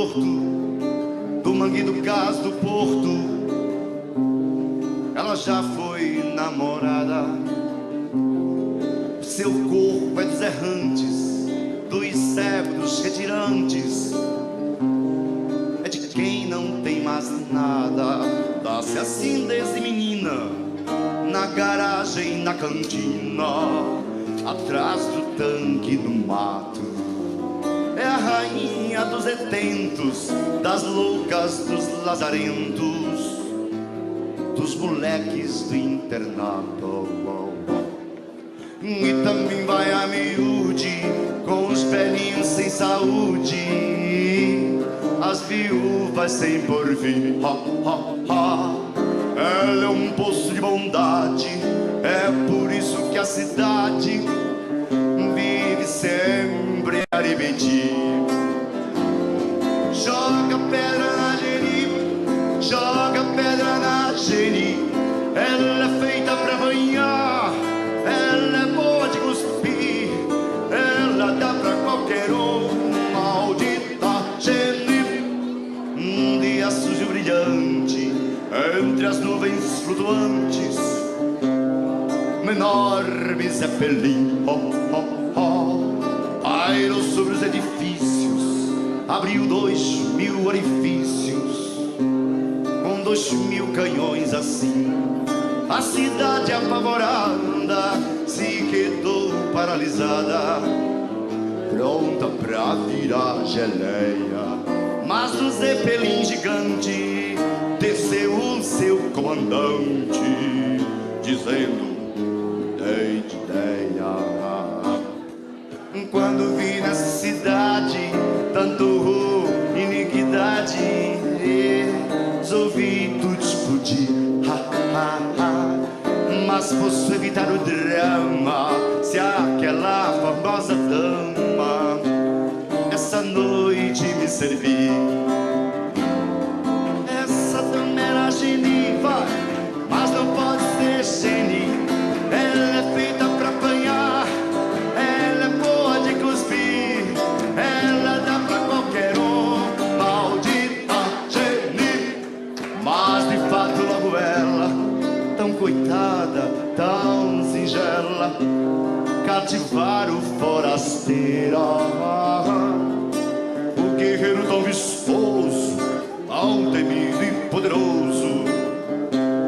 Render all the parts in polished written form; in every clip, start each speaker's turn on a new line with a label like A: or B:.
A: torto, do mangue do cais do porto. Ela já foi namorada. Seu corpo é dos errantes, dos cegos retirantes, é de quem não tem mais nada. Dá-se assim desde menina, na garagem, na cantina, atrás do tanque do mato. É a rainha dos retentos, das loucas, dos lazarentos, dos moleques do internato. E também vai a miúde, com os velhinhos sem saúde, as viúvas sem porvir. Ela é um poço de bondade, é por isso que a cidade vive sempre a repetir. Joga pedra na Geni, joga pedra na Geni. Ela é feita pra banhar, ela é boa de cuspir, ela dá pra qualquer um. Maldita Geni, um dia sujo brilhante, entre as nuvens flutuantes, um enorme zeppelin pairou sobre os edifícios, abriu 2000 orifícios, com 2000 canhões assim. A cidade apavorada se quedou paralisada, pronta pra virar geleia. Mas do zeppelin gigante desceu o seu comandante, dizendo: dei de ideia. Quando vi nessa cidade tanto horror, iniquidade, resolvi tudo explodir. Mas posso evitar o drama se aquela famosa dama essa noite me servir. Essa dama era Geni, vai, mas não pode ser Geni. Ela é feita pra apanhar, ela é boa de cuspir, ela dá pra qualquer um. Maldita Geni. Mas de fato logo ela, tão coitada, tão singela, cativar o forasteiro. O guerreiro tão vistoso, tão temido e poderoso,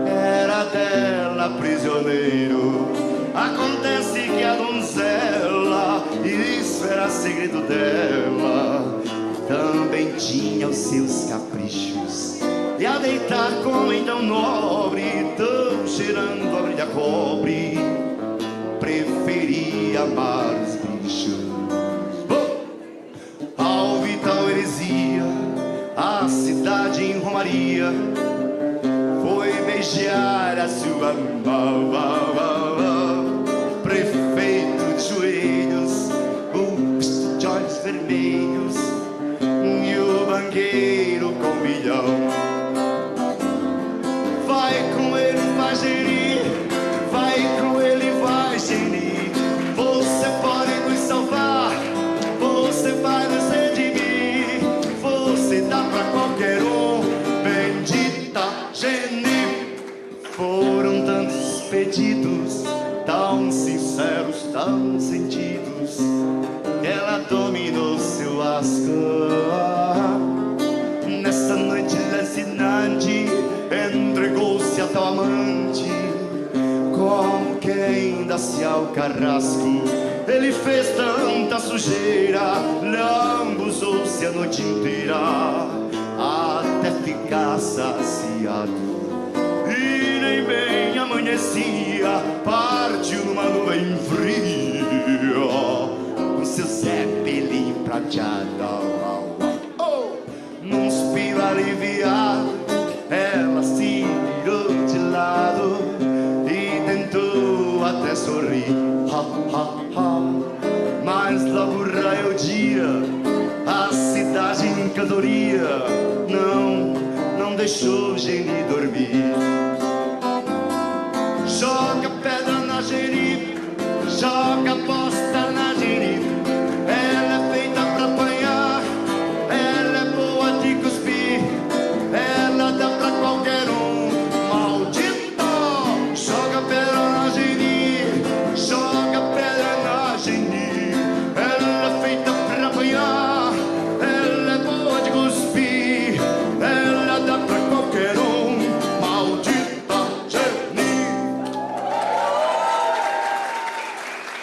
A: era dela prisioneiro. Acontece que a donzela, isso era segredo dela, também tinha os seus caprichos. E a deitar com então nobre, tão cheirando a brilha cobre, preferia amar os bichos. Ao vital heresia, a cidade em romaria, foi beijar a sua prefeito de joelhos, os olhos vermelhos, e o banqueiro com bilhão. Vai com ele, vai Geni, vai com ele, vai Geni. Você pode nos salvar, você vai nos redimir, você dá pra qualquer um. Bendita Geni. Foram tantos pedidos, tão sinceros, tão sentidos, ela dominou seu asco. Nessa noite lancinante, entregou-se a tal amante, como quem dá-se ao carrasco. Ele fez tanta sujeira, lambuzou-se a noite inteira, até ficar saciado. E nem bem amanhecia, partiu numa nuvem fria, com seu zeppelin prateado. Num suspiro aliviado, ela se virou de lado e tentou até sorrir. Mas logo raiou o dia, a cidade em cantoria não deixou Geni dormir. Joga pedra na Geni, joga bosta na Geni. Ela é feita pra apanhar, ela é boa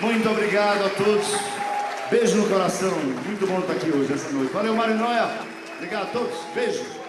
A: Muito obrigado a todos. Beijo no coração. Muito bom estar aqui hoje, essa noite. Valeu, Mário Noia. Obrigado a todos. Beijo.